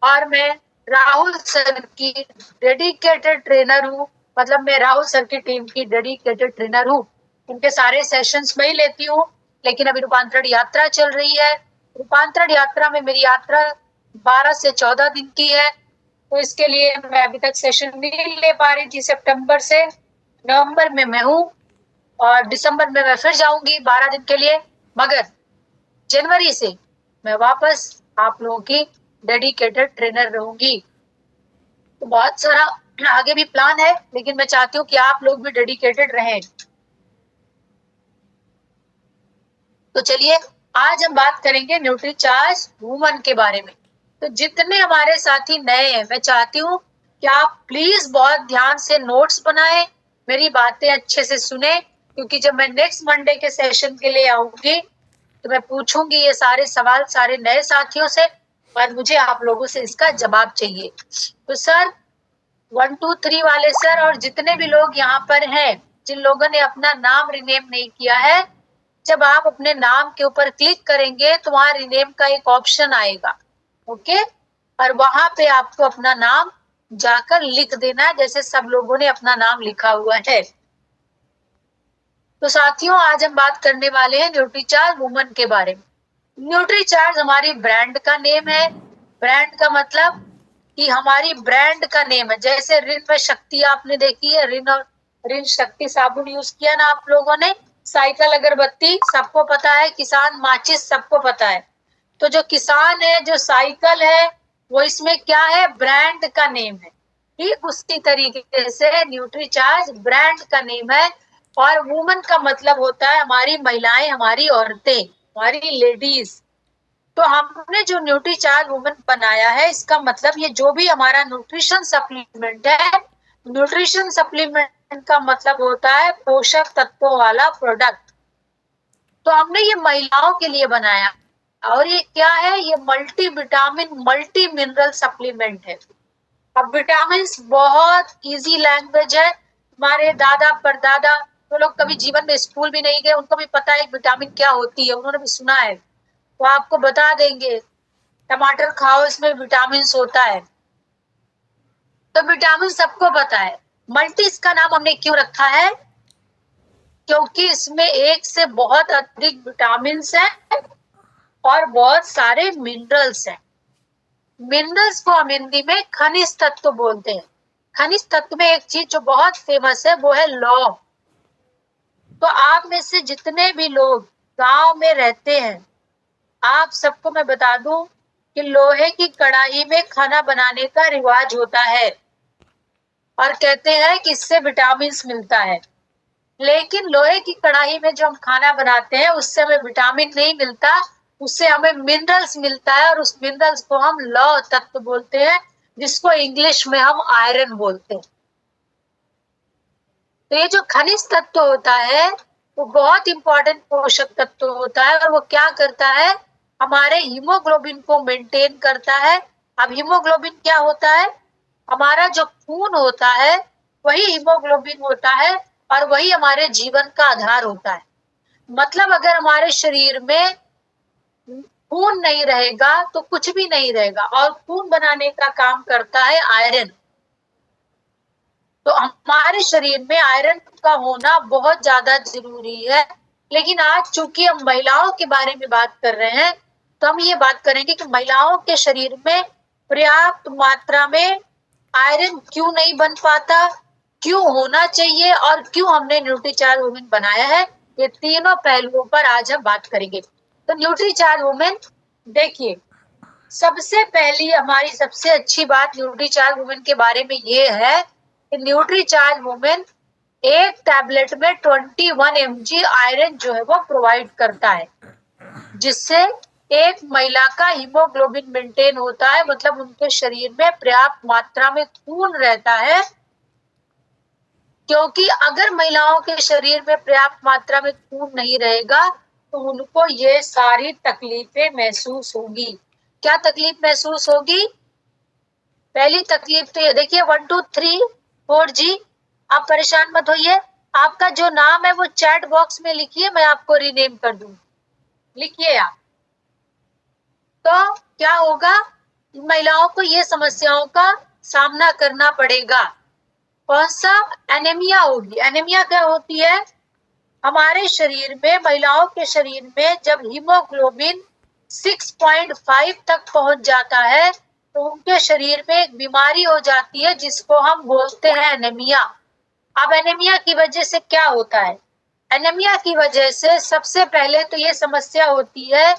और मैं राहुल सर की डेडिकेटेड ट्रेनर हूँ। मतलब मैं राहुल सर की टीम की डेडिकेटेड ट्रेनर हूँ। उनके सारे सेशंस मैं ही लेती हूँ। लेकिन अभी रूपांतरण यात्रा चल रही है। रूपांतरण यात्रा में मेरी यात्रा 12 से 14 दिन की है, तो इसके लिए मैं अभी तक सेशन नहीं ले पा रही थी। सितंबर से नवंबर में मैं हूँ और दिसंबर में मैं फिर जाऊंगी 12 दिन के लिए। मगर जनवरी से मैं वापस आप लोगों की डेडिकेटेड ट्रेनर रहूंगी। तो बहुत सारा आगे भी प्लान है, लेकिन मैं चाहती हूँ कि आप लोग भी डेडिकेटेड रहें। तो चलिए आज हम बात करेंगे न्यूट्रीचार्ज वुमन के बारे में। तो जितने हमारे साथी नए हैं, मैं चाहती हूँ कि आप प्लीज बहुत ध्यान से नोट्स बनाएं, मेरी बातें अच्छे से सुने, क्योंकि जब मैं नेक्स्ट मंडे के सेशन के लिए आऊंगी तो मैं पूछूंगी ये सारे सवाल सारे नए साथियों से, और मुझे आप लोगों से इसका जवाब चाहिए। तो सर 1 2 3 वाले सर और जितने भी लोग यहाँ पर हैं, जिन लोगों ने अपना नाम रिनेम नहीं किया है, जब आप अपने नाम के ऊपर क्लिक करेंगे तो वहां रिनेम का एक ऑप्शन आएगा। ओके, और वहां पे आपको अपना नाम जाकर लिख देना है, जैसे सब लोगों ने अपना नाम लिखा हुआ है। तो साथियों आज हम बात करने वाले हैं न्यूट्रीचार्ज वुमन के बारे में। न्यूट्रीचार्ज हमारी ब्रांड का नेम है। ब्रांड का मतलब कि हमारी ब्रांड का नेम है। जैसे रिन में शक्ति आपने देखी है, रिन और रिन शक्ति साबुन यूज किया ना आप लोगों ने, साइकिल अगरबत्ती सबको पता है, किसान माचिस सबको पता है। तो जो किसान है, जो साइकिल है, वो इसमें क्या है, ब्रांड का नेम है। ठीक उसी तरीके से न्यूट्रीचार्ज ब्रांड का नेम है। और वुमन का मतलब होता है हमारी महिलाएं, हमारी औरतें, हमारी लेडीज। तो हमने जो न्यूट्रीचार्ज वुमन बनाया है, इसका मतलब ये जो भी हमारा न्यूट्रिशन सप्लीमेंट है, न्यूट्रिशन सप्लीमेंट का मतलब होता है पोषक तत्वों वाला प्रोडक्ट। तो हमने ये महिलाओं के लिए बनाया, और ये क्या है, ये multi vitamin multi mineral supplement है। अब विटामिन बहुत इजी लैंग्वेज है। हमारे दादा परदादा वो लोग कभी जीवन में स्कूल भी नहीं गए, उनको भी पता है विटामिन क्या होती है, उन्होंने भी सुना है, वो आपको बता देंगे टमाटर खाओ इसमें विटामिन होता है। तो विटामिन सबको पता है। मल्टी इसका नाम हमने क्यों रखा है, क्योंकि इसमें एक से बहुत अधिक विटामिन है और बहुत सारे मिनरल्स हैं। मिनरल्स को हम हिंदी में खनिज तत्व बोलते हैं। खनिज तत्व में एक चीज जो बहुत फेमस है वो है लौह। तो आप में से जितने भी लोग गांव में रहते हैं, आप सबको मैं बता दूं कि लोहे की कढ़ाई में खाना बनाने का रिवाज होता है, और कहते हैं कि इससे विटामिन मिलता है। लेकिन लोहे की कढ़ाई में जो हम खाना बनाते हैं उससे हमें विटामिन नहीं मिलता, उससे हमें मिनरल्स मिलता है, और उस मिनरल्स को हम लौह तत्व बोलते हैं, जिसको इंग्लिश में हम आयरन बोलते हैं। तो ये जो खनिज तत्व होता है वो बहुत इंपॉर्टेंट पोषक तत्व होता है, और वो क्या करता है, हमारे हीमोग्लोबिन को मेंटेन करता है। अब हीमोग्लोबिन क्या होता है, हमारा जो खून होता है वही हीमोग्लोबिन होता है, और वही हमारे जीवन का आधार होता है। मतलब अगर हमारे शरीर में खून नहीं रहेगा तो कुछ भी नहीं रहेगा, और खून बनाने का काम करता है आयरन। तो हमारे शरीर में आयरन का होना बहुत ज्यादा जरूरी है। लेकिन आज चूंकि हम महिलाओं के बारे में बात कर रहे हैं, तो हम ये बात करेंगे कि महिलाओं के शरीर में पर्याप्त मात्रा में आयरन क्यों नहीं बन पाता, क्यों होना चाहिए, और क्यों हमने न्यूट्रीचार्ज वुमेन बनाया है। ये तीनों पहलुओं पर आज हम बात करेंगे। तो न्यूट्रीचार्ज वुमेन, देखिए सबसे पहली हमारी सबसे अच्छी बात न्यूट्रीचार्ज वुमेन के बारे में ये है कि न्यूट्रीचार्ज वुमेन एक टैबलेट में 21 mg आयरन जो है वो प्रोवाइड करता है, जिससे एक महिला का हीमोग्लोबिन मेंटेन होता है। मतलब उनके शरीर में पर्याप्त मात्रा में खून रहता है, क्योंकि अगर महिलाओं के शरीर में पर्याप्त मात्रा में खून नहीं रहेगा तो उनको ये सारी तकलीफें महसूस होंगी। क्या तकलीफ महसूस होगी, पहली तकलीफ तो ये देखिए 1 2 3 4 जी, आप परेशान मत होइए। आपका जो नाम है वो चैट बॉक्स में लिखिए, मैं आपको रीनेम कर दूंगी, लिखिए आप। तो क्या होगा, महिलाओं को ये समस्याओं का सामना करना पड़ेगा। कौन सा? एनीमिया होगी। एनीमिया क्या होती है? हमारे शरीर में, महिलाओं के शरीर में जब हीमोग्लोबिन 6.5 तक पहुंच जाता है तो उनके शरीर में एक बीमारी हो जाती है जिसको हम बोलते हैं एनीमिया। अब एनीमिया की वजह से क्या होता है? एनीमिया की वजह से सबसे पहले तो ये समस्या होती है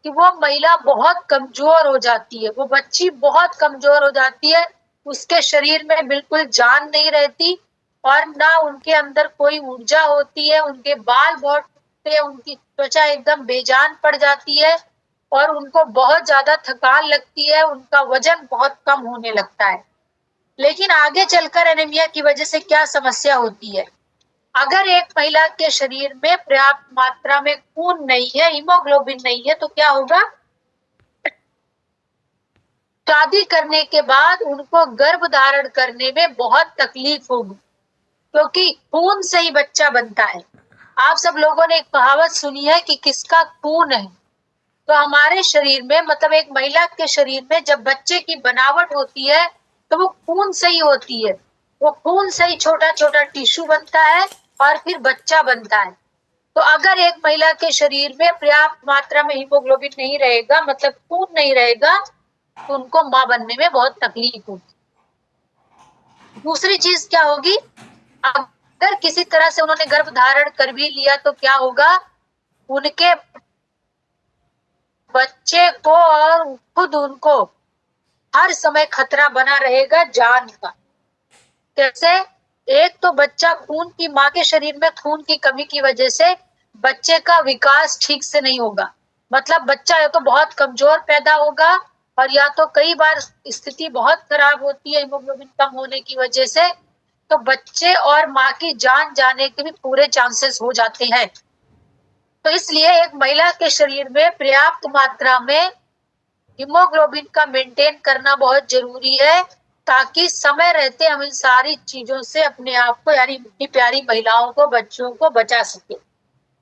कि वो महिला बहुत कमजोर हो जाती है, वो बच्ची बहुत कमजोर हो जाती है, उसके शरीर में बिल्कुल जान नहीं रहती और ना उनके अंदर कोई ऊर्जा होती है, उनके बाल बहुत टूटते हैं, उनकी त्वचा एकदम बेजान पड़ जाती है और उनको बहुत ज्यादा थकान लगती है, उनका वजन बहुत कम होने लगता है। लेकिन आगे चलकर एनीमिया की वजह से क्या समस्या होती है? अगर एक महिला के शरीर में पर्याप्त मात्रा में खून नहीं है, हीमोग्लोबिन नहीं है, तो क्या होगा? शादी करने के बाद उनको गर्भ धारण करने में बहुत तकलीफ होगी क्योंकि खून से ही बच्चा बनता है। आप सब लोगों ने एक कहावत सुनी है कि किसका खून है। तो हमारे शरीर में, मतलब एक महिला के शरीर में जब बच्चे की बनावट होती है तो वो खून से ही होती है। वो खून से ही छोटा छोटा टिश्यू बनता है और फिर बच्चा बनता है। तो अगर एक महिला के शरीर में पर्याप्त मात्रा में हीमोग्लोबिन नहीं रहेगा, मतलब खून नहीं रहेगा, तो उनको मां बनने में बहुत तकलीफ होगी। दूसरी चीज क्या होगी? अगर किसी तरह से उन्होंने गर्भ धारण कर भी लिया तो क्या होगा? उनके बच्चे को और खुद उनको हर समय खतरा बना रहेगा जान का। कैसे? एक तो बच्चा खून की, माँ के शरीर में खून की कमी की वजह से बच्चे का विकास ठीक से नहीं होगा, मतलब बच्चा या तो बहुत कमजोर पैदा होगा और या तो कई बार स्थिति बहुत खराब होती है हीमोग्लोबिन कम होने की वजह से, तो बच्चे और माँ की जान जाने के भी पूरे चांसेस हो जाते हैं। तो इसलिए एक महिला के शरीर में पर्याप्त मात्रा में हीमोग्लोबिन का मेंटेन करना बहुत जरूरी है ताकि समय रहते हम इन सारी चीजों से अपने आप को, यानी इतनी प्यारी महिलाओं को, बच्चों को बचा सके।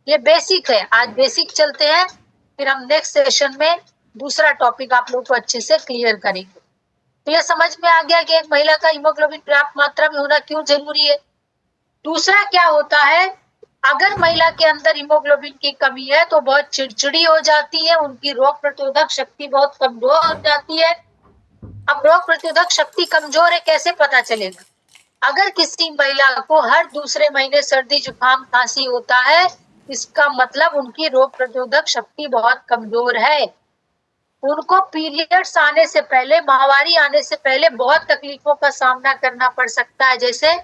ये बेसिक है। आज बेसिक चलते हैं, फिर हम नेक्स्ट सेशन में दूसरा टॉपिक आप लोग को अच्छे से क्लियर करेंगे। तो ये समझ में आ गया कि एक महिला का हीमोग्लोबिन पर्याप्त मात्रा में होना क्यों जरूरी है। दूसरा क्या होता है? अगर महिला के अंदर हीमोग्लोबिन की कमी है तो बहुत चिड़चिड़ी हो जाती है, उनकी रोग प्रतिरोधक शक्ति बहुत कमजोर हो जाती है। अब रोग प्रतिरोधक शक्ति कमजोर है, कैसे पता चलेगा? अगर किसी महिला को हर दूसरे महीने सर्दी जुकाम खांसी होता है, इसका मतलब उनकी रोग प्रतिरोधक शक्ति बहुत कमजोर है। उनको पीरियड्स आने से पहले, माहवारी आने से पहले बहुत तकलीफों का सामना करना पड़ सकता है, जैसे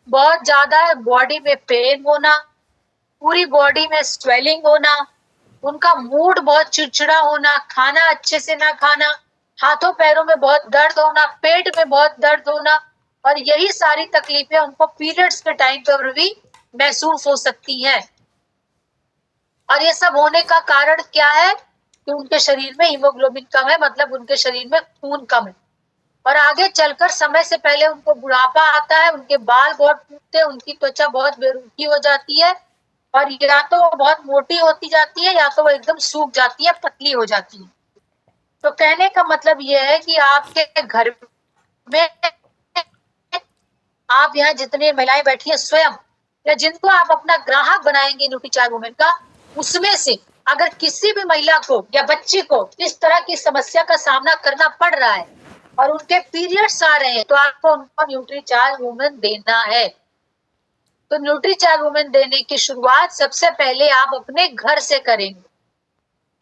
बहुत ज्यादा बॉडी में पेन होना, पूरी बॉडी में स्वेलिंग होना, उनका मूड बहुत चिड़चिड़ा होना, खाना अच्छे से ना खाना, हाथों पैरों में बहुत दर्द होना, पेट में बहुत दर्द होना, और यही सारी तकलीफें उनको पीरियड्स के टाइम पर भी महसूस हो सकती हैं। और ये सब होने का कारण क्या है? कि उनके शरीर में हीमोग्लोबिन कम है, मतलब उनके शरीर में खून कम है। और आगे चलकर समय से पहले उनको बुढ़ापा आता है, उनके बाल बहुत टूटते हैं, उनकी त्वचा बहुत बेरुखी हो जाती है और या तो वो बहुत मोटी होती जाती है या तो वो एकदम सूख जाती है, पतली हो जाती है। तो कहने का मतलब ये है कि आपके घर में, आप यहाँ जितने महिलाएं बैठी हैं स्वयं, या जिनको आप अपना ग्राहक बनाएंगे न्यूट्रीचार्ज वुमेन का, उसमें से अगर किसी भी महिला को या बच्ची को इस तरह की समस्या का सामना करना पड़ रहा है और उनके पीरियड्स आ रहे हैं, तो आपको उनको न्यूट्रीचार्ज वुमेन देना है। तो न्यूट्रीचार्ज वुमेन देने की शुरुआत सबसे पहले आप अपने घर से करेंगे।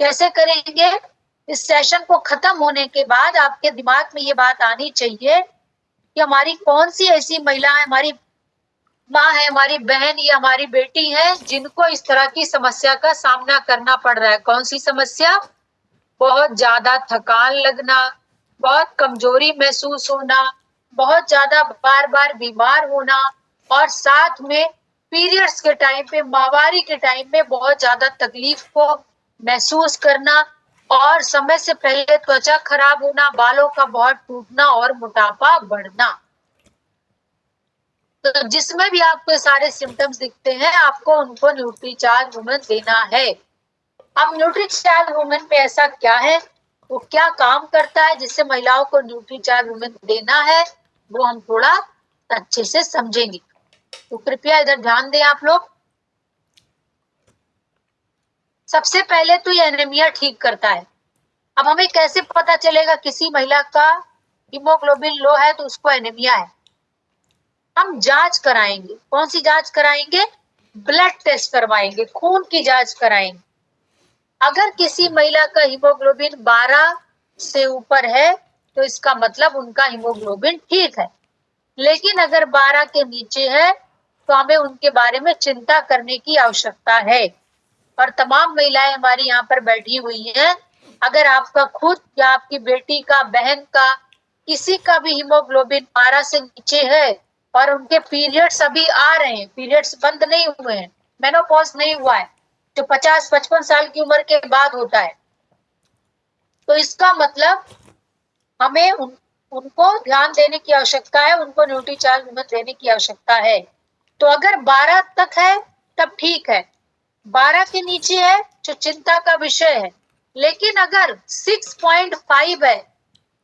कैसे करेंगे? इस सेशन को खत्म होने के बाद आपके दिमाग में ये बात आनी चाहिए कि हमारी कौन सी ऐसी महिला है, हमारी माँ है, हमारी बहन या हमारी बेटी है, जिनको इस तरह की समस्या का सामना करना पड़ रहा है। कौन सी समस्या? बहुत ज्यादा थकान लगना, बहुत कमजोरी महसूस होना, बहुत ज्यादा बार बार बीमार होना, और साथ में पीरियड्स के टाइम पे, माहवारी के टाइम में बहुत ज्यादा तकलीफ को महसूस करना, और समय से पहले त्वचा खराब होना, बालों का बहुत टूटना और मोटापा बढ़ना। तो जिसमें भी आपको सारे सिम्टम्स दिखते हैं, आपको उनको न्यूट्रीचार्ज वुमेन देना है। अब न्यूट्रीचार्ज वुमेन में ऐसा क्या है वो क्या काम करता है जिससे महिलाओं को न्यूट्रीचार्ज वुमेन देना है, वो हम थोड़ा अच्छे से समझेंगे। तो कृपया इधर ध्यान दें आप लोग। सबसे पहले तो ये एनीमिया ठीक करता है। अब हमें कैसे पता चलेगा किसी महिला का हीमोग्लोबिन लो है तो उसको एनीमिया है? हम जांच कराएंगे। कौन सी जांच कराएंगे? ब्लड टेस्ट करवाएंगे, खून की जांच कराएंगे। अगर किसी महिला का हीमोग्लोबिन 12 से ऊपर है तो इसका मतलब उनका हीमोग्लोबिन ठीक है। लेकिन अगर 12 के नीचे है तो हमें उनके बारे में चिंता करने की आवश्यकता है। और तमाम महिलाएं हमारी यहाँ पर बैठी हुई हैं, अगर आपका खुद या आपकी बेटी का, बहन का, किसी का भी हीमोग्लोबिन 12 से नीचे है और उनके पीरियड्स अभी आ रहे हैं, पीरियड्स बंद नहीं हुए हैं, मेनोपॉज नहीं हुआ है, जो 50-55 साल की उम्र के बाद होता है, तो इसका मतलब हमें उनको ध्यान देने की आवश्यकता है, उनको न्यूट्रीचार्ज वुमेन देने की आवश्यकता है। तो अगर 12 तक है तब ठीक है, 12 के नीचे है जो चिंता का विषय है। लेकिन अगर 6.5 है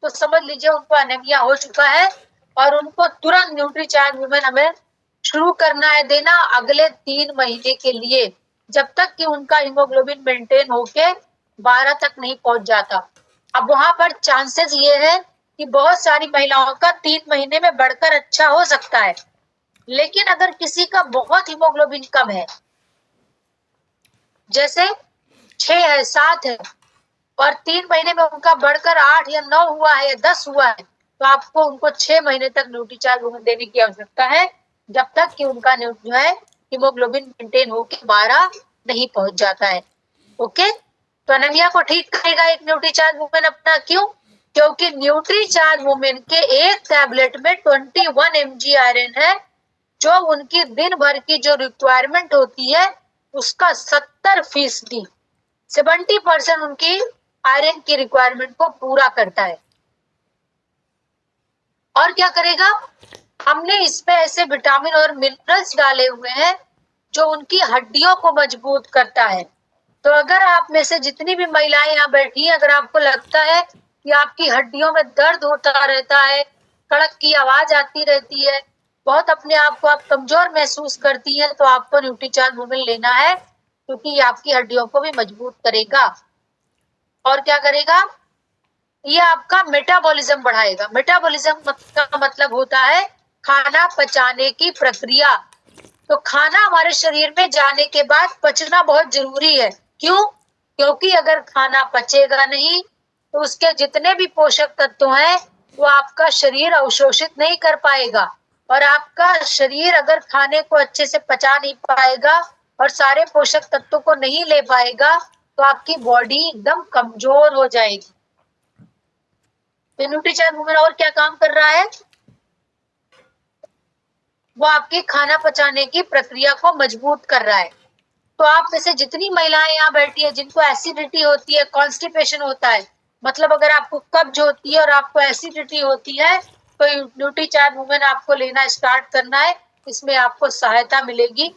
तो समझ लीजिए उनको एनीमिया हो चुका है और उनको तुरंत न्यूट्रीचार्ज वुमेन हमें शुरू करना है देना अगले 3 महीने के लिए, जब तक कि उनका हीमोग्लोबिन मेंटेन होके 12 तक नहीं पहुंच जाता। अब वहां पर चांसेस ये है कि बहुत सारी महिलाओं का 3 महीने में बढ़कर अच्छा हो सकता है। लेकिन अगर किसी का बहुत हीमोग्लोबिन कम है, जैसे 6 है, 7 है, और 3 महीने में उनका बढ़कर 8 या 9 हुआ है या 10 हुआ है, तो आपको उनको 6 महीने तक न्यूट्रीचार्ज वुमेन देने की आवश्यकता है, जब तक कि उनका जो है हीमोग्लोबिन मेंटेन होकर 12 नहीं पहुंच जाता है। ओके, तो एनीमिया को ठीक करेगा एक न्यूट्रीचार्ज वुमेन अपना। क्यों? क्योंकि न्यूट्रीचार्ज वुमेन के एक टैबलेट में 21 mg आयरन है, जो उनकी दिन भर की जो रिक्वायरमेंट होती है उसका 70% 70% उनकी आयरन की रिक्वायरमेंट को पूरा करता है। और क्या करेगा? हमने इसमें ऐसे विटामिन और मिनरल्स डाले हुए हैं जो उनकी हड्डियों को मजबूत करता है। तो अगर आप में से जितनी भी महिलाएं यहाँ बैठी हैं, अगर आपको लगता है कि आपकी हड्डियों में दर्द होता रहता है, कड़क की आवाज आती रहती है, बहुत अपने आप को आप कमजोर महसूस करती हैं, तो आपको न्यूट्रीचार्ज वुमेन लेना है, क्योंकि ये आपकी हड्डियों को भी मजबूत करेगा। और क्या करेगा? ये आपका मेटाबॉलिज्म बढ़ाएगा। मेटाबॉलिज्म का मतलब होता है खाना पचाने की प्रक्रिया। तो खाना हमारे शरीर में जाने के बाद पचना बहुत जरूरी है। क्यों? क्योंकि अगर खाना पचेगा नहीं तो उसके जितने भी पोषक तत्व हैं वो आपका शरीर अवशोषित नहीं कर पाएगा, और आपका शरीर अगर खाने को अच्छे से पचा नहीं पाएगा और सारे पोषक तत्वों को नहीं ले पाएगा तो आपकी बॉडी एकदम कमजोर हो जाएगी। तो न्यूट्रीचार्ज वुमेन और क्या काम कर रहा है? वो आपकी खाना पचाने की प्रक्रिया को मजबूत कर रहा है। तो आप में से जितनी महिलाएं यहाँ बैठी है जिनको एसिडिटी होती है, कॉन्स्टिपेशन होता है, मतलब अगर आपको कब्ज होती है और आपको एसिडिटी होती है, तो न्यूट्रीचार्ज वुमेन आपको लेना स्टार्ट करना है। इसमें आपको सहायता मिलेगी,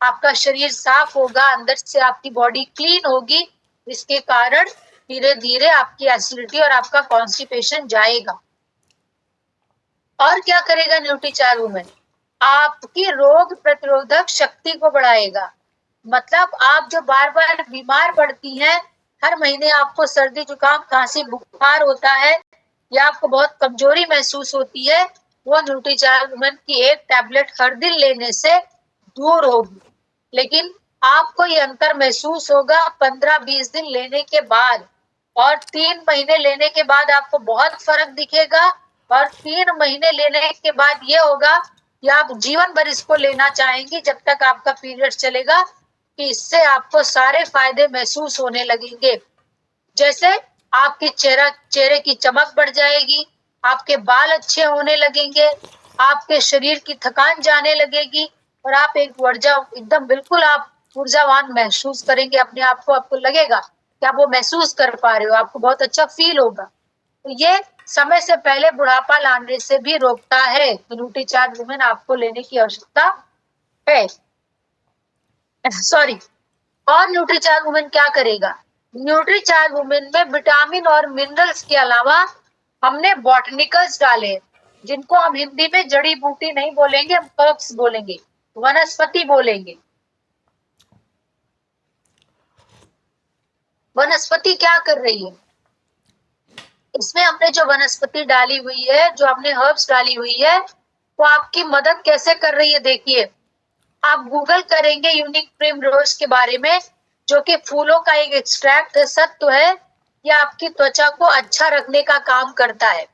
आपका शरीर साफ होगा, अंदर से आपकी बॉडी क्लीन होगी, इसके कारण धीरे धीरे आपकी एसिडिटी और आपका कॉन्स्टिपेशन जाएगा। और क्या करेगा न्यूट्रीचार्ज वुमेन? आपकी रोग प्रतिरोधक शक्ति को बढ़ाएगा। मतलब आप जो बार बार बीमार पड़ती हैं, हर महीने आपको सर्दी जुकाम खांसी बुखार होता है या आपको बहुत कमजोरी महसूस होती है, वो न्यूट्रीचार्ज वुमेन की एक टैबलेट हर दिन लेने से दूर होगी। लेकिन आपको ये अंतर महसूस होगा 15-20 दिन लेने के बाद, और 3 महीने लेने के बाद आपको बहुत फर्क दिखेगा, और 3 महीने लेने के बाद ये होगा कि आप जीवन भर इसको लेना चाहेंगी जब तक आपका पीरियड चलेगा, कि इससे आपको सारे फायदे महसूस होने लगेंगे। जैसे आपके चेहरे की चमक बढ़ जाएगी, आपके बाल अच्छे होने लगेंगे, आपके शरीर की थकान जाने लगेगी, और आप एक ऊर्जा एकदम बिल्कुल आप ऊर्जावान महसूस करेंगे अपने आप को। आपको लगेगा कि आप वो महसूस कर पा रहे हो, आपको बहुत अच्छा फील होगा। तो ये समय से पहले बुढ़ापा लाने से भी रोकता है। तो न्यूट्रीचार्ज वुमेन आपको लेने की आवश्यकता है। सॉरी। और न्यूट्रीचार्ज वुमेन क्या करेगा? न्यूट्रीचार्ज वुमेन में विटामिन और मिनरल्स के अलावा हमने बॉटनिकल्स डाले, जिनको हम हिंदी में जड़ी बूटी नहीं बोलेंगे, हम हर्ब्स बोलेंगे, वनस्पति बोलेंगे। वनस्पति क्या कर रही है? इसमें हमने जो वनस्पति डाली हुई है, जो हमने हर्ब्स डाली हुई है, वो आपकी मदद कैसे कर रही है? देखिए, आप गूगल करेंगे यूनिक प्रिमरोज के बारे में, जो कि फूलों का एक एक्सट्रैक्ट है, सत्व है, यह आपकी त्वचा को अच्छा रखने का काम करता है।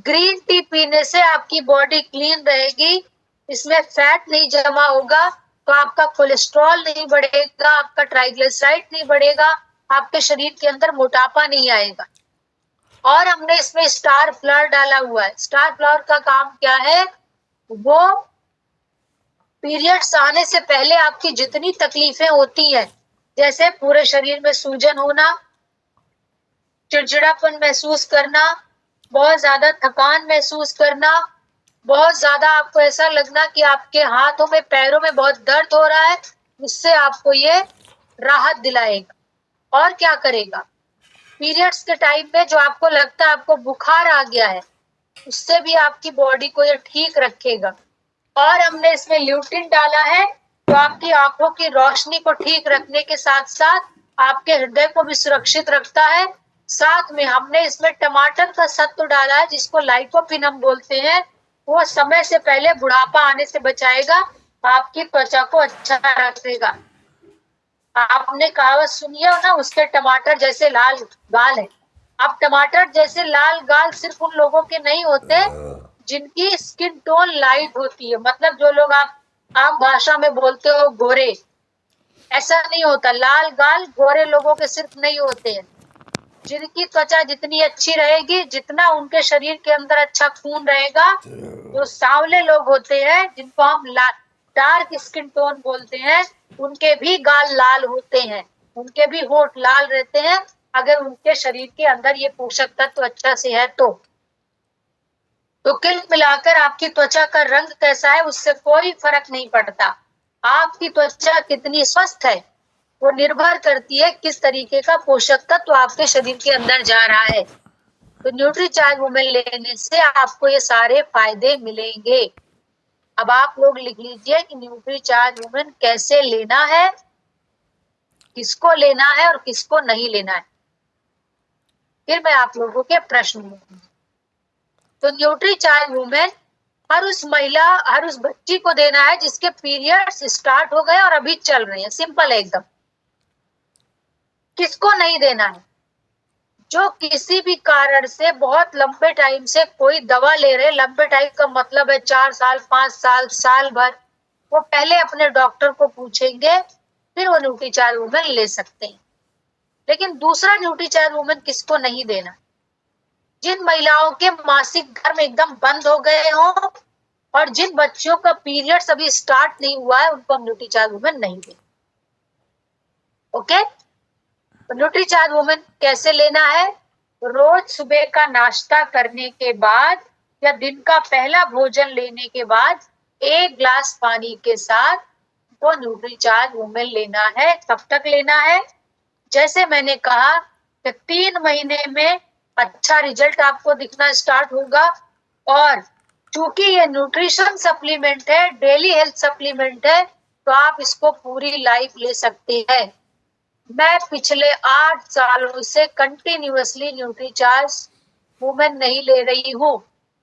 ग्रीन टी पीने से आपकी बॉडी क्लीन रहेगी, इसमें फैट नहीं जमा होगा, तो आपका कोलेस्ट्रॉल नहीं बढ़ेगा, आपका ट्राइग्लिसराइड नहीं बढ़ेगा, आपके शरीर के अंदर मोटापा नहीं आएगा। और हमने इसमें स्टार फ्लावर डाला हुआ है। स्टार फ्लावर का काम क्या है? वो पीरियड्स आने से पहले आपकी जितनी तकलीफें होती हैं, जैसे पूरे शरीर में सूजन होना, चिड़चिड़ापन महसूस करना, बहुत ज्यादा थकान महसूस करना, बहुत ज्यादा आपको ऐसा लगना कि आपके हाथों में पैरों में बहुत दर्द हो रहा है, उससे आपको ये राहत दिलाएगा। और क्या करेगा? पीरियड्स के टाइम में जो आपको लगता है आपको बुखार आ गया है, उससे भी आपकी बॉडी को ये ठीक रखेगा। और हमने इसमें ल्यूटिन डाला है, जो आपकी आंखों की रोशनी को ठीक रखने के साथ साथ आपके हृदय को भी सुरक्षित रखता है। साथ में हमने इसमें टमाटर का सत्व डाला है, जिसको लाइकोपिन हम बोलते हैं, वो समय से पहले बुढ़ापा आने से बचाएगा, आपकी त्वचा को अच्छा रखेगा। आपने कहावत सुनी है ना, उसके टमाटर जैसे लाल गाल है। अब टमाटर जैसे लाल गाल सिर्फ उन लोगों के नहीं होते जिनकी स्किन टोन लाइट होती है, मतलब जो लोग आप आम भाषा में बोलते हो गोरे, ऐसा नहीं होता। लाल गाल गोरे लोगों के सिर्फ नहीं होते हैं। जिनकी त्वचा जितनी अच्छी रहेगी, जितना उनके शरीर के अंदर अच्छा खून रहेगा, जो सांवले लोग होते हैं, जिनको हम डार्क स्किन टोन बोलते हैं, उनके भी गाल लाल होते हैं, उनके भी होठ लाल रहते हैं, अगर उनके शरीर के अंदर ये पोषक तत्व अच्छा से है तो कुल मिलाकर आपकी त्वचा का रंग कैसा है उससे कोई फर्क नहीं पड़ता। आपकी त्वचा कितनी स्वस्थ है वो निर्भर करती है किस तरीके का पोषक तत्व आपके शरीर के अंदर जा रहा है। तो न्यूट्रीचार्ज वुमेन लेने से आपको ये सारे फायदे मिलेंगे। अब आप लोग लिख लीजिए कि न्यूट्रीचार्ज वुमेन कैसे लेना है, किसको लेना है और किसको नहीं लेना है। फिर मैं आप लोगों के प्रश्न लूंगी। तो न्यूट्रीचार्ज वुमेन हर उस महिला, हर उस बच्ची को देना है जिसके पीरियड्स स्टार्ट हो गए और अभी चल रहे हैं। सिंपल है एकदम। किसको नहीं देना है? जो किसी भी कारण से बहुत लंबे टाइम से कोई दवा ले रहे, लंबे टाइम का मतलब है 4 साल, 5 साल, साल भर, वो पहले अपने डॉक्टर को पूछेंगे, फिर वो न्यूट्रीचार्ज वुमेन ले सकते हैं। लेकिन दूसरा न्यूट्रीचार्ज वुमेन किसको नहीं देना? जिन महिलाओं के मासिक धर्म एकदम बंद हो गए हों और जिन बच्चियों का पीरियड्स अभी स्टार्ट नहीं हुआ है, उनको हम न्यूट्रीचार्ज वुमेन नहीं दें। ओके? तो न्यूट्रीचार्ज वुमेन कैसे लेना है? रोज सुबह का नाश्ता करने के बाद या दिन का पहला भोजन लेने के बाद 1 ग्लास पानी के साथ वो न्यूट्रीचार्ज वुमेन लेना है। कब तक लेना है? जैसे मैंने कहा कि 3 महीने में अच्छा रिजल्ट आपको दिखना स्टार्ट होगा। और चूंकि ये न्यूट्रिशन सप्लीमेंट है, डेली हेल्थ सप्लीमेंट है, तो आप इसको पूरी लाइफ ले सकते हैं। मैं पिछले 8 सालों से कंटिन्यूअसली न्यूट्रीचार्ज वुमेन नहीं ले रही हूँ।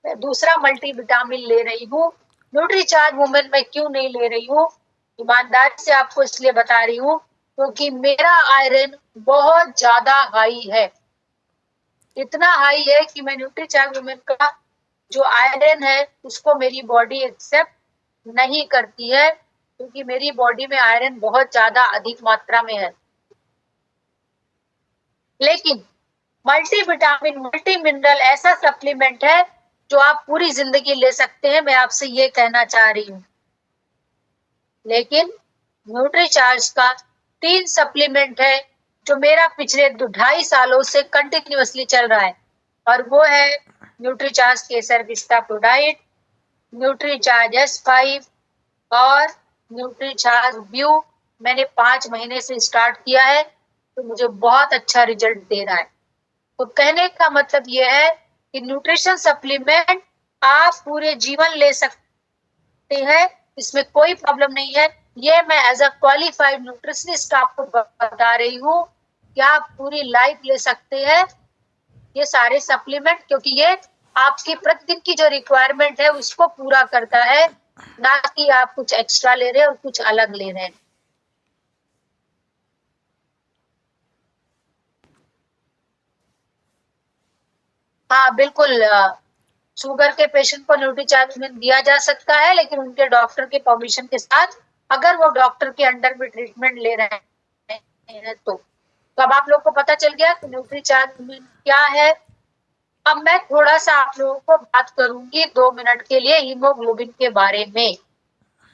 मैं दूसरा मल्टीविटामिन ले रही हूँ। न्यूट्रीचार्ज वुमेन मैं क्यों नहीं ले रही हूँ? ईमानदारी से आपको इसलिए बता रही हूँ क्योंकि मेरा आयरन बहुत ज्यादा हाई है। इतना हाई है कि मैं न्यूट्रीचार्ज वुमेन का जो आयरन है उसको मेरी बॉडी एक्सेप्ट नहीं करती है, क्योंकि मेरी बॉडी में आयरन बहुत ज्यादा अधिक मात्रा में है। लेकिन मल्टीविटामिन, मल्टी मिनरल ऐसा सप्लीमेंट है जो आप पूरी जिंदगी ले सकते हैं, मैं आपसे ये कहना चाह रही हूँ। लेकिन न्यूट्रीचार्ज का 3 सप्लीमेंट है जो मेरा पिछले 2.5 सालों से कंटिन्यूअसली चल रहा है, और वो है न्यूट्रीचार्ज केसर पिस्ता प्रोडाइट, न्यूट्रीचार्ज S5 और न्यूट्रीचार्ज व्यू। मैंने 5 महीने से स्टार्ट किया है। तो मुझे बहुत अच्छा रिजल्ट दे रहा है। तो कहने का मतलब ये है कि न्यूट्रिशन सप्लीमेंट आप पूरे जीवन ले सकते हैं, इसमें कोई प्रॉब्लम नहीं है। ये मैं एज अ क्वालिफाइड न्यूट्रिशनिस्ट आपको बता रही हूँ कि आप पूरी लाइफ ले सकते हैं ये सारे सप्लीमेंट, क्योंकि ये आपकी प्रतिदिन की जो रिक्वायरमेंट है उसको पूरा करता है, ना कि आप कुछ एक्स्ट्रा ले रहे हैं और कुछ अलग ले रहे हैं। हाँ बिल्कुल, शुगर के पेशेंट को न्यूट्रीचार्ज दिया जा सकता है, लेकिन उनके डॉक्टर के परमिशन के साथ, अगर वो डॉक्टर के अंडर में ट्रीटमेंट ले रहे हैं तो अब आप लोग को पता चल गया कि न्यूट्रीचार्ज क्या है। अब मैं थोड़ा सा आप लोगों को बात करूंगी 2 मिनट के लिए हीमोग्लोबिन के बारे में।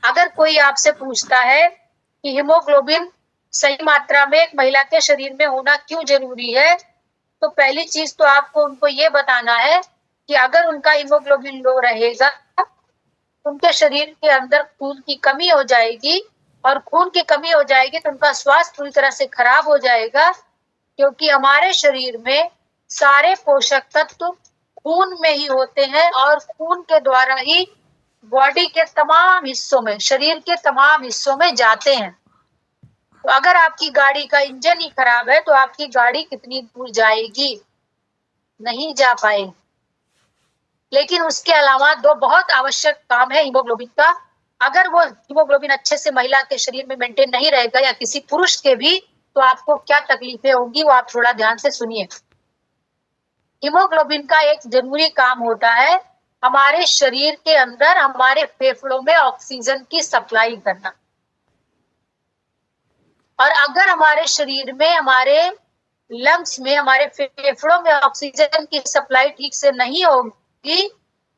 अगर कोई आपसे पूछता है कि हीमोग्लोबिन सही मात्रा में एक महिला के शरीर में होना क्यों जरूरी है, तो पहली चीज तो आपको उनको ये बताना है कि अगर उनका हीमोग्लोबिन लो रहेगा, उनके शरीर के अंदर खून की कमी हो जाएगी, और खून की कमी हो जाएगी तो उनका स्वास्थ्य पूरी तरह से खराब हो जाएगा, क्योंकि हमारे शरीर में सारे पोषक तत्व खून में ही होते हैं और खून के द्वारा ही बॉडी के तमाम हिस्सों में, शरीर के तमाम हिस्सों में जाते हैं। तो अगर आपकी गाड़ी का इंजन ही खराब है तो आपकी गाड़ी कितनी दूर जाएगी, नहीं जा पाएगी। लेकिन उसके अलावा दो बहुत आवश्यक काम है हीमोग्लोबिन का। अगर वो हीमोग्लोबिन अच्छे से महिला के शरीर में मेंटेन नहीं रहेगा या किसी पुरुष के भी, तो आपको क्या तकलीफें होंगी वो आप थोड़ा ध्यान से सुनिए। हीमोग्लोबिन का एक जरूरी काम होता है हमारे शरीर के अंदर हमारे फेफड़ों में ऑक्सीजन की सप्लाई करना। और अगर हमारे शरीर में, हमारे लंग्स में, हमारे फेफड़ों में ऑक्सीजन की सप्लाई ठीक से नहीं होगी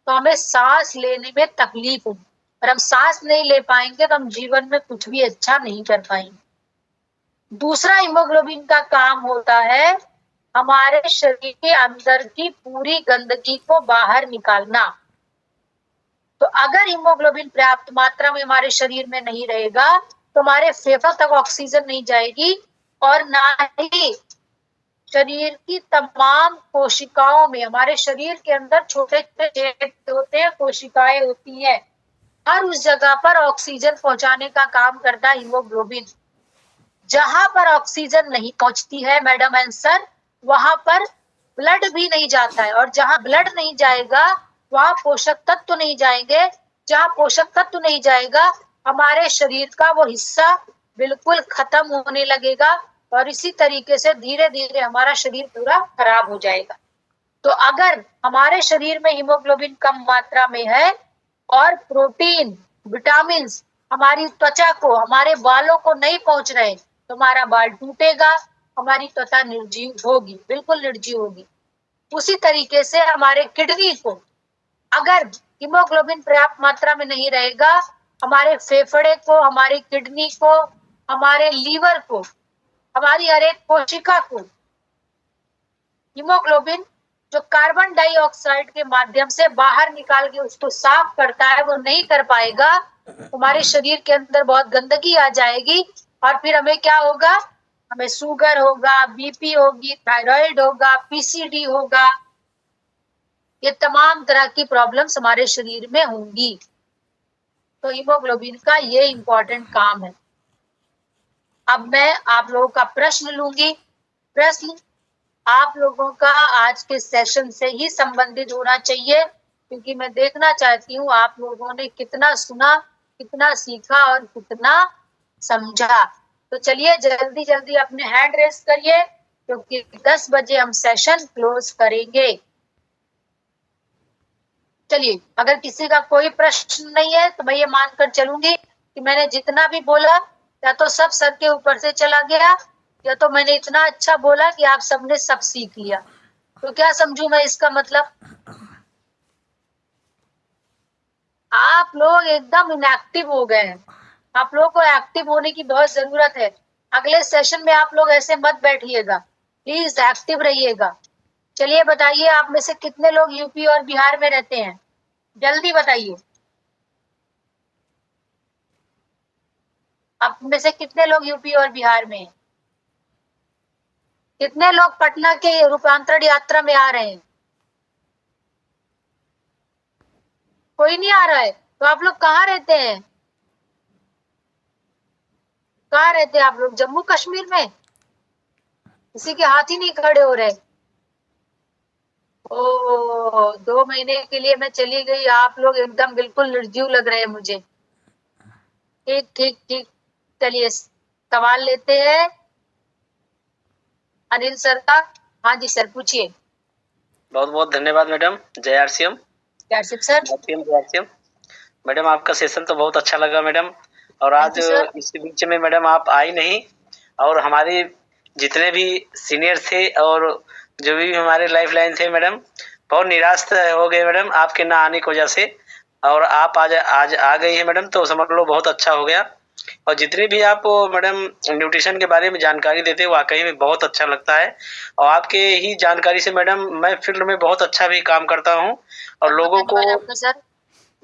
तो हमें सांस लेने में तकलीफ होगी, और हम सांस नहीं ले पाएंगे तो हम जीवन में कुछ भी अच्छा नहीं कर पाएंगे। दूसरा हीमोग्लोबिन का काम होता है हमारे शरीर के अंदर की पूरी गंदगी को बाहर निकालना। तो अगर हीमोग्लोबिन पर्याप्त मात्रा में हमारे शरीर में नहीं रहेगा तो हमारे फेफड़ों तक ऑक्सीजन नहीं जाएगी, और ना ही शरीर की तमाम कोशिकाओं में, हमारे शरीर के अंदर छोटे छोटे होते हैं, कोशिकाएं होती हैं, हर उस जगह पर ऑक्सीजन पहुंचाने का काम करता है हीमोग्लोबिन। जहां पर ऑक्सीजन नहीं पहुंचती है मैडम एंड सर, वहां पर ब्लड भी नहीं जाता है, और जहां ब्लड नहीं जाएगा वहां पोषक तत्व तो नहीं जाएंगे। जहां पोषक तत्व तो नहीं जाएगा हमारे शरीर का वो हिस्सा बिल्कुल खत्म होने लगेगा, और इसी तरीके से धीरे धीरे हमारा शरीर पूरा खराब हो जाएगा। तो अगर हमारे शरीर में हीमोग्लोबिन कम मात्रा में है और प्रोटीन, विटामिन हमारी त्वचा को, हमारे बालों को नहीं पहुंच रहे, तो हमारा बाल टूटेगा, हमारी त्वचा निर्जीव होगी, बिल्कुल निर्जीव होगी। उसी तरीके से हमारे किडनी को अगर हीमोग्लोबिन पर्याप्त मात्रा में नहीं रहेगा, हमारे फेफड़े को, हमारी किडनी को, हमारे लीवर को, हमारी हर एक कोशिका को हीमोग्लोबिन जो कार्बन डाइऑक्साइड के माध्यम से बाहर निकाल के उसको साफ करता है वो नहीं कर पाएगा, हमारे शरीर के अंदर बहुत गंदगी आ जाएगी, और फिर हमें क्या होगा, हमें शुगर होगा, बीपी होगी, थायराइड होगा, पीसीडी होगा, ये तमाम तरह की प्रॉब्लम्स हमारे शरीर में होंगी। तो हीमोग्लोबिन का ये इंपॉर्टेंट काम है। अब मैं आप लोगों का प्रश्न लूंगी। प्रश्न आप लोगों का आज के सेशन से ही संबंधित होना चाहिए, क्योंकि मैं देखना चाहती हूँ आप लोगों ने कितना सुना, कितना सीखा और कितना समझा। तो चलिए जल्दी जल्दी अपने हैंड रेस करिए, क्योंकि 10 बजे हम सेशन क्लोज करेंगे। चलिए, अगर किसी का कोई प्रश्न नहीं है तो मैं ये मानकर चलूंगी कि मैंने जितना भी बोला या तो सब सर के ऊपर से चला गया, या तो मैंने इतना अच्छा बोला कि आप सबने सब सीख लिया। तो क्या समझू मैं इसका मतलब? आप लोग एकदम इनएक्टिव हो गए हैं। आप लोगों को एक्टिव होने की बहुत जरूरत है। अगले सेशन में आप लोग ऐसे मत बैठिएगा, प्लीज एक्टिव रहिएगा। चलिए बताइए, आप में से कितने लोग यूपी और बिहार में रहते हैं? जल्दी बताइए, आप में से कितने लोग यूपी और बिहार में हैं? कितने लोग पटना के रूपांतरण यात्रा में आ रहे हैं? कोई नहीं आ रहा है। तो आप लोग कहाँ रहते हैं? कहाँ रहते हैं आप लोग? जम्मू कश्मीर में? किसी के हाथ ही नहीं खड़े हो रहे। ओ, 2 महीने के लिए मैं चली गई, आप लोग एकदम बिल्कुल निर्जीव लग रहे हैं मुझे। ठीक ठीक ठीक, चलिए सवाल लेते हैं अनिल सर का। हाँ जी सर, पूछिए। बहुत बहुत धन्यवाद मैडम। जय आरसीएम। सर। जय आरसीएम मैडम, आपका सेशन तो बहुत अच्छा लगा मैडम। और आज इस बीच में मैडम आप आई नहीं, और हमारे जितने भी सीनियर थे और जो भी हमारे लाइफ लाइन थे मैडम, बहुत निराश हो गए मैडम आपके ना आने की वजह से। और आप आज आज आ गई है मैडम, तो समझ लो बहुत अच्छा हो गया। और जितनी भी आप मैडम न्यूट्रिशन के बारे में जानकारी देते हैं, वाकई में बहुत अच्छा लगता है। और आपके ही जानकारी से मैडम मैं फील्ड में बहुत अच्छा भी काम करता हूँ और लोगों को। सर।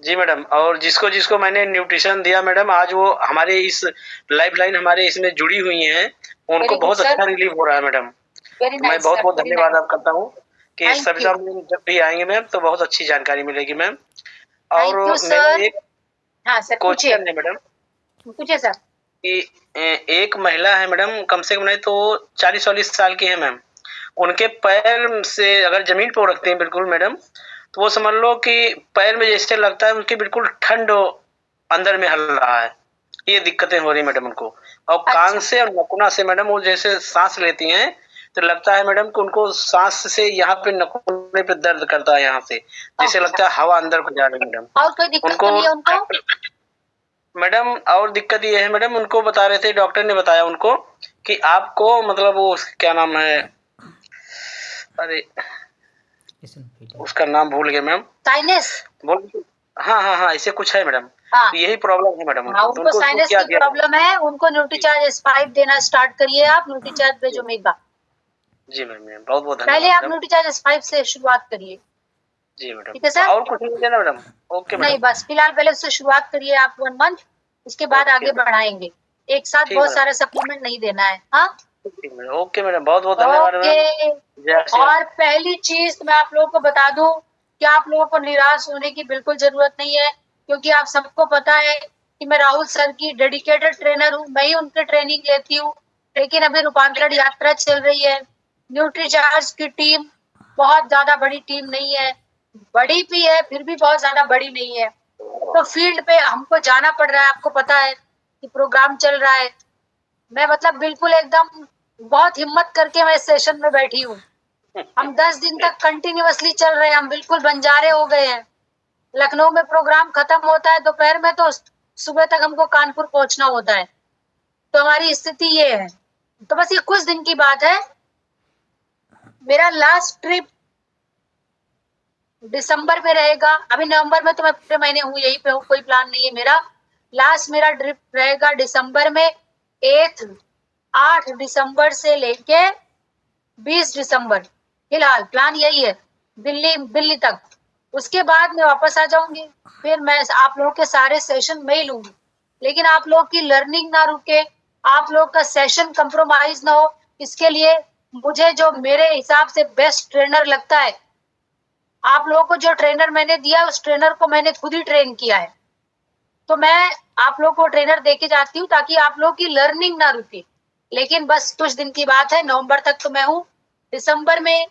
जी मैडम, और जिसको जिसको मैंने न्यूट्रिशन दिया मैडम, आज वो हमारे इस लाइफ लाइन हमारे इसमें जुड़ी हुई हैं, उनको बहुत अच्छा रिलीफ हो रहा है मैडम। तो मैं बहुत बहुत धन्यवाद आप करता हूँ कि इस सविता में जब भी आएंगे मैम तो बहुत अच्छी जानकारी मिलेगी मैम। और मेरा एक क्वेश्चन है मैडम, पूछिए सर। कि एक महिला है मैडम, कम से कम नहीं तो 40-40 साल की है मैम, उनके पैर से अगर जमीन पे वो रखते हैं बिल्कुल मैडम, तो वो समझ लो कि पैर में जैसे लगता है उनकी बिल्कुल ठंड अंदर में हल रहा है। ये दिक्कतें हो रही मैडम उनको। और कान से और नकुना से मैडम वो जैसे सांस लेती हैं, तो लगता है मैडम कि उनको सांस से यहाँ पे नकुने पे दर्द करता है, यहाँ से जैसे लगता है हवा अंदर को जा रही है मैडम। और कोई दिक्कत उनको तो नहीं है उनको? मैडम और दिक्कत ये है मैडम, उनको बता रहे थे, डॉक्टर ने बताया उनको कि आपको मतलब वो क्या नाम है, अरे उसका नाम भूल गया मैम। साइनस। बोल। हाँ हाँ हाँ, ऐसे कुछ है मैडम। हाँ, तो यही प्रॉब्लम है मैडम हाँ, उनको, तो उनको उनको साइनस क्या की दिया? प्रॉब्लम है, उनको न्यूट्रीचार्ज S5 देना स्टार्ट करिए आप। न्यूट्रीचार्ज भेजोमेगा। जी मैम, बहुत बहुत पहले धन्यवाद आप मैडम। न्यूट्रीचार्ज S5 से शुरुआत करिए। जी मैडम, ठीक है तो सर? और कुछ नहीं देना मैडम? ओके नहीं, मैडम। बस फिलहाल पहले उससे शुरुआत करिए आप 1 मंथ, उसके बाद ओके आगे बढ़ाएंगे। एक साथ ठीक बहुत मैडम। सारे सप्लीमेंट नहीं देना है। हाँ, ठीक मैडम, ओके मैडम, बहुत बहुत धन्यवाद मैम। ओके। जय श्री राम। और पहली चीज मैं आप लोगों को बता दूं कि आप लोगों को निराश होने की बिल्कुल जरूरत नहीं है, क्योंकि आप सबको पता है कि मैं राहुल सर की डेडिकेटेड ट्रेनर हूँ, मैं ही उनकी ट्रेनिंग लेती हूँ। लेकिन अभी रूपांतरण यात्रा चल रही है। न्यूट्रीचार्ज की टीम बहुत ज्यादा बड़ी टीम नहीं है, बड़ी भी है फिर भी बहुत ज्यादा बड़ी नहीं है। तो फील्ड पे हमको जाना पड़ रहा है, आपको पता है कि प्रोग्राम चल रहा है। मैं मतलब बिल्कुल एकदम बहुत हिम्मत करके मैं सेशन में बैठी हूँ। हम 10 दिन तक कंटिन्यूअसली चल रहे हैं, हम बिल्कुल बंजारे हो गए हैं। लखनऊ में प्रोग्राम खत्म होता है दोपहर में, तो सुबह तक हमको कानपुर पहुंचना होता है। तो हमारी स्थिति ये है। तो बस ये कुछ दिन की बात है। मेरा लास्ट ट्रिप दिसंबर में रहेगा। अभी नवंबर में तो मैं पूरे महीने हूँ यहीं पे हूँ, कोई प्लान नहीं है मेरा। लास्ट मेरा ट्रिप रहेगा दिसंबर में, 8 दिसंबर से लेके 20 दिसंबर। फिलहाल प्लान यही है, दिल्ली तक। उसके बाद मैं वापस आ जाऊंगी। फिर मैं आप लोगों के सारे सेशन में ही लूंगी, लेकिन आप लोग की लर्निंग ना रुके, आप लोग का सेशन कंप्रोमाइज ना हो, इसके लिए मुझे जो मेरे हिसाब से बेस्ट ट्रेनर लगता है, आप लोगों को जो ट्रेनर मैंने दिया उस ट्रेनर को मैंने खुद ही ट्रेन किया है। तो मैं आप लोग को ट्रेनर देके जाती हूँ ताकि आप लोग की लर्निंग ना रुके। लेकिन बस कुछ दिन की बात है, नवंबर तक तो मैं हूँ। दिसंबर में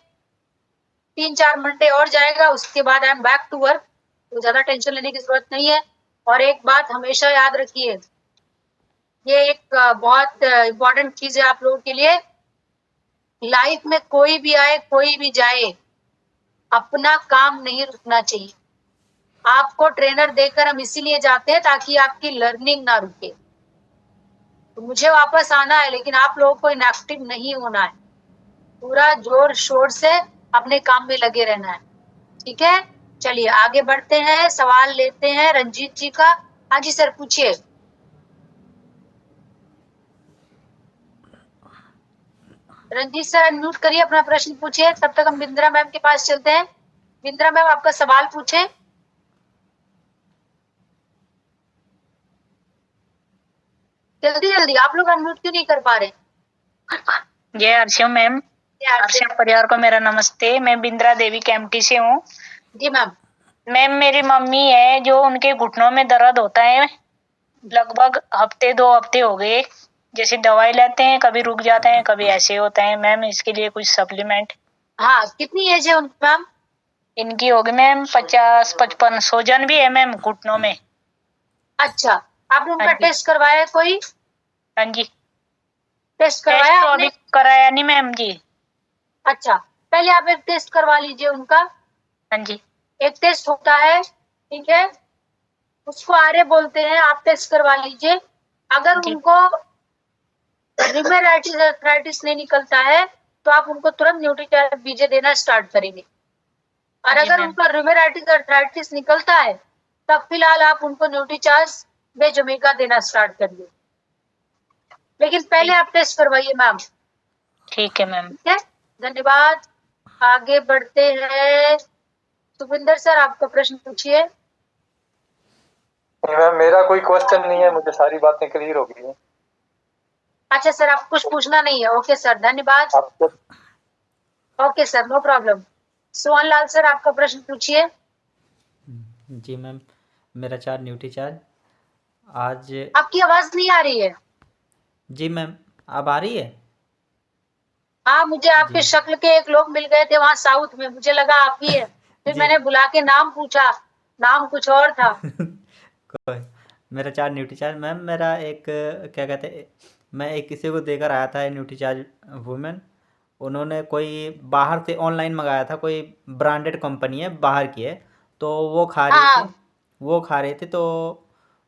3-4 मंडे और जाएगा, उसके बाद I am back to work. तो ज्यादा टेंशन लेने की जरूरत नहीं है। और एक बात हमेशा याद रखिए, ये एक बहुत इंपॉर्टेंट चीज है आप लोगों के लिए। लाइफ में कोई भी आए कोई भी जाए, अपना काम नहीं रुकना चाहिए। आपको ट्रेनर देकर हम इसीलिए जाते हैं ताकि आपकी लर्निंग ना रुके। तो मुझे वापस आना है, लेकिन आप लोगों को इनएक्टिव नहीं होना है। पूरा जोर शोर से अपने काम में लगे रहना है। ठीक है, चलिए आगे बढ़ते हैं, सवाल लेते हैं रंजीत जी का। हाँ जी सर, पूछिए। रंजीत सर अनम्यूट करिए, अपना प्रश्न पूछिए, तब तक हम बिंद्रा मैम के पास चलते हैं। बिंद्रा मैम आपका सवाल पूछे। जल्दी जल्दी, आप लोग अनम्यूट क्यों नहीं कर पा रहे? जय आरसीएम मैम। आरसीएम परिवार को मेरा नमस्ते। मैं बिंद्रा देवी केम्प्टी से हूँ। जी मैम। मैम मेरी मम्मी है जो उनके घुटनों में दर्द होता है, लगभग हफ्ते 2 हफ्ते हो गए। जैसे दवाई लेते हैं, कभी रुक जाते हैं, कभी ऐसे होता है। मैम इसके लिए कुछ सप्लीमेंट। हाँ, कितनी एज है उनकी मैम? इनकी होगी मैम 50-55। सूजन भी है मैम घुटनों में। अच्छा, आपने उनका हाँ जी। टेस्ट करवाया है कोई? हाँ जी। टेस्ट टेस्ट करवाया तो आपने? अभी कराया नहीं मैम जी। अच्छा, पहले आप एक टेस्ट करवा लीजिए उनका। हाँ जी। एक टेस्ट होता है, ठीक है, उसको आरए बोलते हैं, आप टेस्ट करवा लीजिए। अगर जी। उनको रिमेराइटिस अर्थराइटिस नहीं निकलता है तो आप उनको तुरंत न्यूट्रीचार्ज बीजे देना स्टार्ट करेंगे। और जी अगर मैम। उनका रिमेराइटिस अर्थराइटिस निकलता है तब फिलहाल आप उनको न्यूट्रीचार्ज बेजोमेगा देना स्टार्ट करिए, लेकिन पहले आप टेस्ट करवाइए मैम। ठीक है मैम। ठीक है, धन्यवाद। आगे बढ़ते हैं। सुविंदर सर, आपका प्रश्न पूछिए। मैम मेरा कोई क्वेश्चन नहीं है, मुझे सारी बातें क्लियर हो गई हैं। अच्छा सर, आप कुछ पूछना नहीं है। ओके सर, धन्यवाद। आपको okay sir, no problem. Sohan Lal sir, आपका प्रश्न पूछिए। जी मैम, मेरा चार्ज न्यूट्री चार्ज आज। आपकी आवाज नहीं आ रही है। जी मैम, अब आ रही है? हाँ, मुझे आपके जी। शक्ल के एक लोग मिल गए थे वहां साउथ में, मुझे लगा आप ही है। फिर जी। मैंने बुला के नाम पूछा, नाम कुछ और था। कोई मेरा चार्ज न्यूट्री चार्ज मैम, मेरा एक क्या कहते हैं, मैं एक किसी को देकर आया था न्यूट्री चार्ज वुमेन। उन्होंने कोई बाहर से ऑनलाइन मंगाया था, कोई ब्रांडेड कंपनी है, बाहर की है। तो वो खा रही थी, हाँ वो खा रही थी तो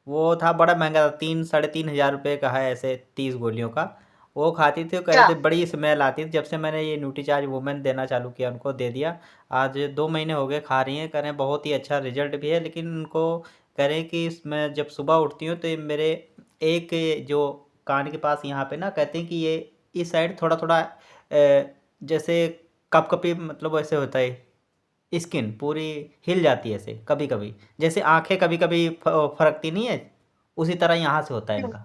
वो था बड़ा महंगा था, 3-3.5 रुपये का है, ऐसे 30 गोलियों का। वो खाती थी, वो कह रहे अच्छा। थे बड़ी स्मेल आती थी। जब से मैंने ये न्यूट्री चार्ज वुमेन देना चालू किया, उनको दे दिया। आज 2 महीने हो गए खा रही हैं, कह रहे हैं बहुत ही अच्छा रिजल्ट भी है। लेकिन उनको कह रहे हैं कि मैं जब सुबह उठती हूँ तो ये मेरे एक जो कान के पास यहाँ पे ना, कहते हैं कि ये इस साइड थोड़ा थोड़ा जैसे कपकपी, मतलब ऐसे होता है, स्किन पूरी हिल जाती है ऐसे कभी कभी, जैसे आंखें कभी कभी फरकती नहीं है, उसी तरह यहाँ से होता है इनका।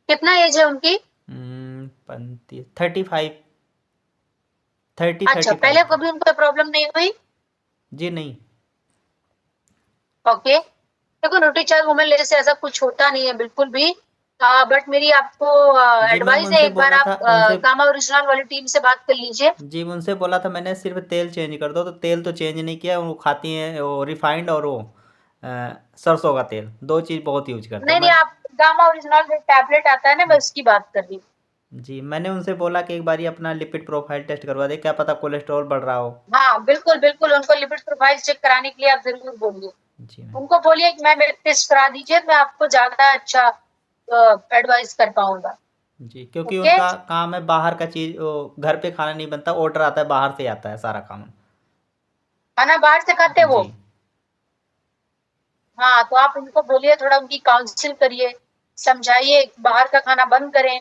कितना एज है उनकी? 35, 30, अच्छा, 35। पहले कभी उनको प्रॉब्लम नहीं हुई? जी नहीं। ओके, देखो न्यूट्रीचार्ज वुमेन लेने से ऐसा कुछ होता नहीं है बिल्कुल भी। बट मेरी आपको जी मैम, एडवाइस है, उनसे एक बार बोला था आप उनसे। गामा ओरिजिनल वाली टीम से बात कर लीजिए। जी उनसे बोला था मैंने, सिर्फ तेल चेंज कर दो, तो तेल तो चेंज नहीं किया। वो खाती हैं वो रिफाइंड और वो सरसों का तेल, 2 चीज़ बहुत यूज करते हैं। नहीं नहीं, मैं आप गामा ओरिजिनल जो टैबलेट आता है ना, मैं उसकी बात कर रही हूँ। जी मैंने उनसे बोला कि एक बारी अपना लिपिड प्रोफाइल टेस्ट करवा दे, क्या पता कोलेस्ट्रॉल बढ़ रहा हो। हाँ बिल्कुल बिल्कुल, उनको लिपिड प्रोफाइल चेक कराने के लिए आप जरूर बोलिए। जी मैम। उनको बोलिए कि मैम एक टेस्ट करा दीजिए, मैं आपको ज्यादा अच्छा एडवाइस कर पाऊंगा। जी, क्योंकि ओके, उनका काम है बाहर का चीज़, घर पे खाना नहीं बनता, ऑर्डर आता है बाहर से, आता है सारा काम। खाना बाहर से खाते वो? जी। हाँ, तो आप उनको बोलिए, थोड़ा उनकी काउंसिल करिए, समझाइए बाहर का खाना बंद करें।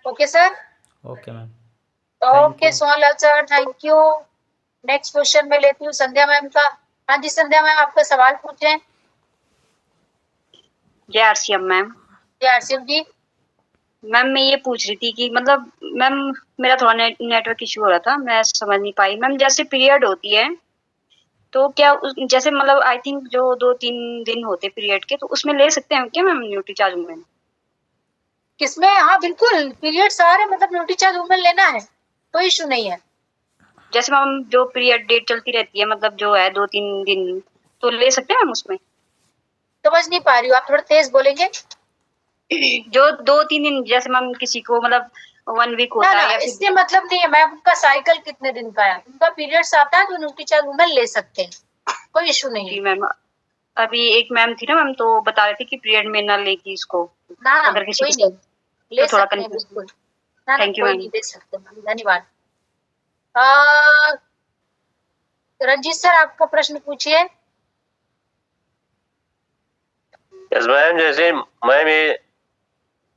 Okay sir. Okay ma'am, thank okay you. Sohanlal sir, thank you. Next question मैं लेती हूँ संध्या मैम का। हाँ जी संध्या मैम, आपका सवाल पूछें। जय आरसीएम मैम। जी आरसीएम जी। मैम मैं ये पूछ रही थी कि मतलब मैम मेरा थोड़ा नेटवर्क इशू हो रहा था, मैं समझ नहीं पाई। मैम जैसे पीरियड होती है तो क्या जैसे मतलब आई थिंक जो 2-3 दिन होते पीरियड के, तो उसमें ले सकते हैं क्या मैम न्यूट्री चार्ज वुमेन? किसमें? हाँ बिल्कुल, पीरियड्स आ रहे मतलब न्यूट्रीचार्ज वुमेन लेना है, कोई इशू नहीं है। जैसे मैम जो पीरियड डेट चलती रहती है, मतलब जो है 2-3 दिन, तो ले सकते हैं मैम उसमें? समझ नहीं पा रही हूँ, आप थोड़ा तेज बोलेंगे। जो 2-3 दिन, जैसे मैम किसी को मतलब 1 वीक होता ना है या इससे फिर मतलब नहीं है मैम, उनका साइकिल कितने दिन का है, उनका पीरियड्स आता है तो न्यूट्रीचार्ज वुमेन ले सकते हैं, कोई इशू नहीं जी है। मैम। अभी एक मैम थी ना मैम, तो बता रहे थे कि पीरियड में ना लेगी इसको, ना ना, अगर किसी कोई को, नहीं, ले तो थोड़ा सकते हैं कंफ्यूज। बिल्कुल। ना ना, थैंक यू कोई मैम। नहीं, ले सकते मैम, धन्यवाद। अ, रंजीत सर, आपका प्रश्न पूछिए। यस मैम, जैसे मैम ये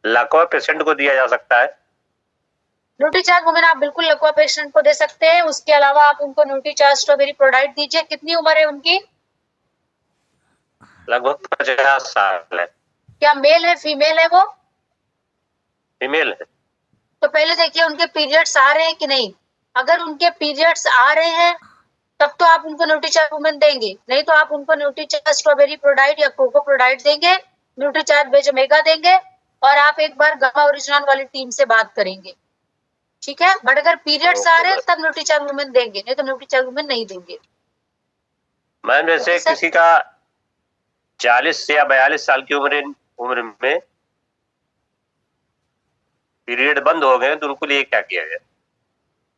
लकवा पेशेंट को दिया जा सकता है? न्यूट्रीचार्ज वुमेन आप बिल्कुल लकवा पेशेंट को दे सकते हैं। उसके अलावा आप उनको न्यूट्रीचार्ज स्ट्रॉबेरी प्रोडाइट दीजिए। कितनी उम्र है उनकी? लगभग 50 साल है। क्या मेल है फीमेल है वो? फीमेल है। तो पहले देखिए उनके पीरियड्स आ रहे हैं कि नहीं। अगर उनके पीरियड्स आ रहे हैं तब तो आप उनको न्यूट्रीचार्ज वुमेन देंगे, नहीं तो आप उनको न्यूट्रीचार्ज स्ट्रॉबेरी प्रोडाइट या कोको प्रोडाइट देंगे, न्यूट्रीचार्ज वेज ओमेगा देंगे, और आप एक बार गामा ओरिजिनल वाली टीम से बात करेंगे, ठीक है। बट अगर पीरियड्स आ रहे हैं तब न्यूट्रीचार्ज वुमेन देंगे, नहीं तो न्यूट्रीचार्ज वुमेन नहीं देंगे। मैम जैसे किसी का 40 या 42 साल की उम्र में पीरियड बंद हो गए तो उनको लिए क्या किया जाए?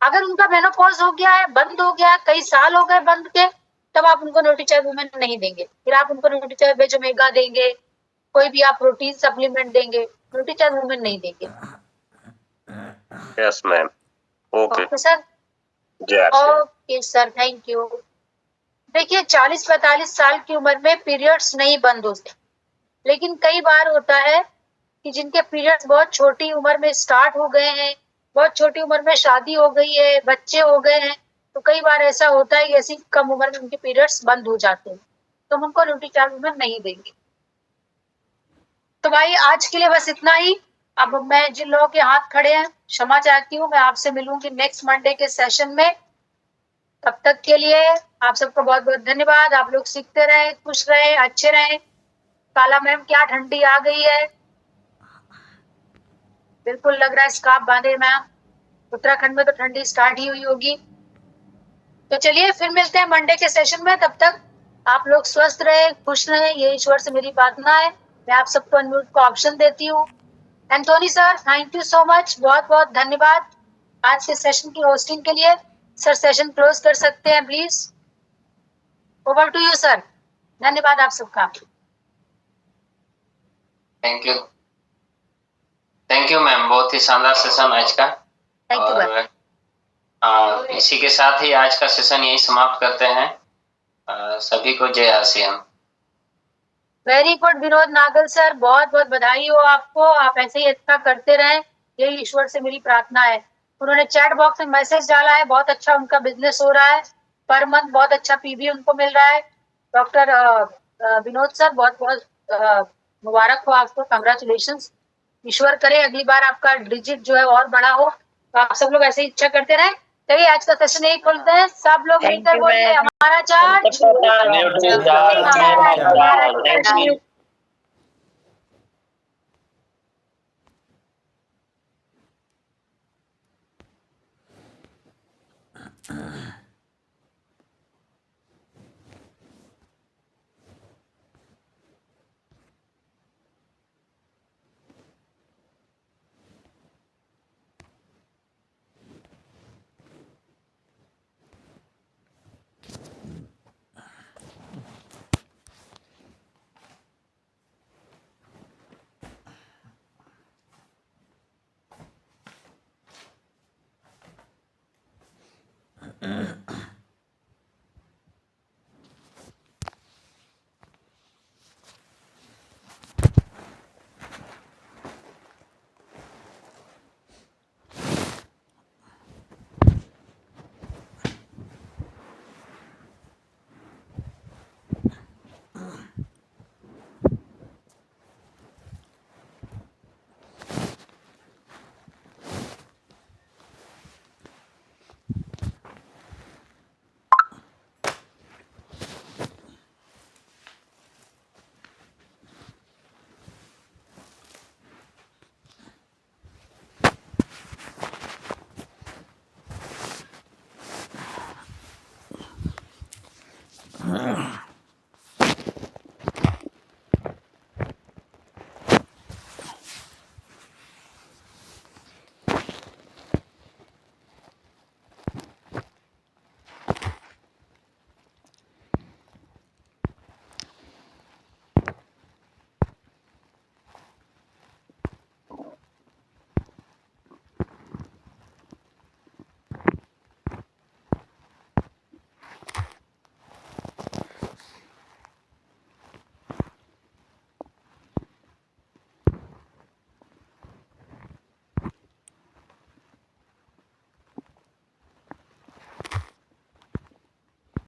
अगर उनका मेनोपॉज हो गया है, बंद हो गया, कई साल हो गए बंद के, तब आप उनको न्यूट्रीचार्ज वुमेन नहीं देंगे। फिर आप उनको न्यूट्रीचार्ज वेज ओमेगा देंगे, कोई भी आप प्रोटीन सप्लीमेंट देंगे, न्यूट्रीचार्ज वुमेन नहीं देंगे। Yes ma'am, okay sir. Okay sir, thank you. देखिए 40-45 साल की उम्र में पीरियड्स नहीं बंद होते, लेकिन कई बार होता है कि जिनके पीरियड्स बहुत छोटी उम्र में स्टार्ट हो गए हैं, बहुत छोटी उम्र में शादी हो गई है, बच्चे हो गए हैं, तो कई बार ऐसा होता है कि ऐसी कम उम्र में उनके पीरियड्स बंद हो जाते हैं, तो हम उनको न्यूट्रीचार्ज वुमेन नहीं देंगे। तो भाई आज के लिए बस इतना ही। अब मैं जिन लोगों के हाथ खड़े हैं क्षमा चाहती हूँ, मैं आपसे मिलूंगी नेक्स्ट मंडे के सेशन में। तब तक के लिए आप सबको बहुत बहुत धन्यवाद। आप लोग सीखते रहे, खुश रहे, अच्छे रहे। काला मैम क्या ठंडी आ गई है, बिल्कुल लग रहा है स्कार्फ बांधे मैम। उत्तराखंड में तो ठंडी स्टार्ट ही हुई होगी। तो चलिए फिर मिलते हैं मंडे के सेशन में। तब तक आप लोग स्वस्थ रहे, खुश रहे, ये ईश्वर से मेरी प्रार्थना है। मैं आप सबको अनम्यूट को ऑप्शन देती हूँ। Anthony sir, thank you so much, बहुत बहुत धन्यवाद आज के सेशन की होस्टिंग के लिए। सर सेशन क्लोज कर सकते हैं please. Over to you sir. धन्यवाद आप सबका। थैंक यू मैम, बहुत ही शानदार सेशन आज का। Thank you ma'am. और इसी के साथ ही आज का सेशन यही समाप्त करते हैं। सभी को जय आसियान। Very good Vinod Nagal sir, बहुत बहुत बधाई हो आपको। आप ऐसे ही अच्छा करते रहें, यही ईश्वर से मेरी प्रार्थना है। उन्होंने चैट बॉक्स में मैसेज डाला है, बहुत अच्छा उनका बिजनेस हो रहा है, पर मंथ बहुत अच्छा पीवी उनको मिल रहा है। डॉक्टर विनोद सर, बहुत बहुत मुबारक हो आपको, कंग्रेचुलेशंस। ईश्वर करे अगली बार आपका डिजिट जो है और बड़ा हो। तो आप सब लोग ऐसे ही इच्छा करते रहें। चलिए आज का सेशन यही खोलते हैं, सब लोग मिलकर बोलिए हमारा चार्ज। Thank you.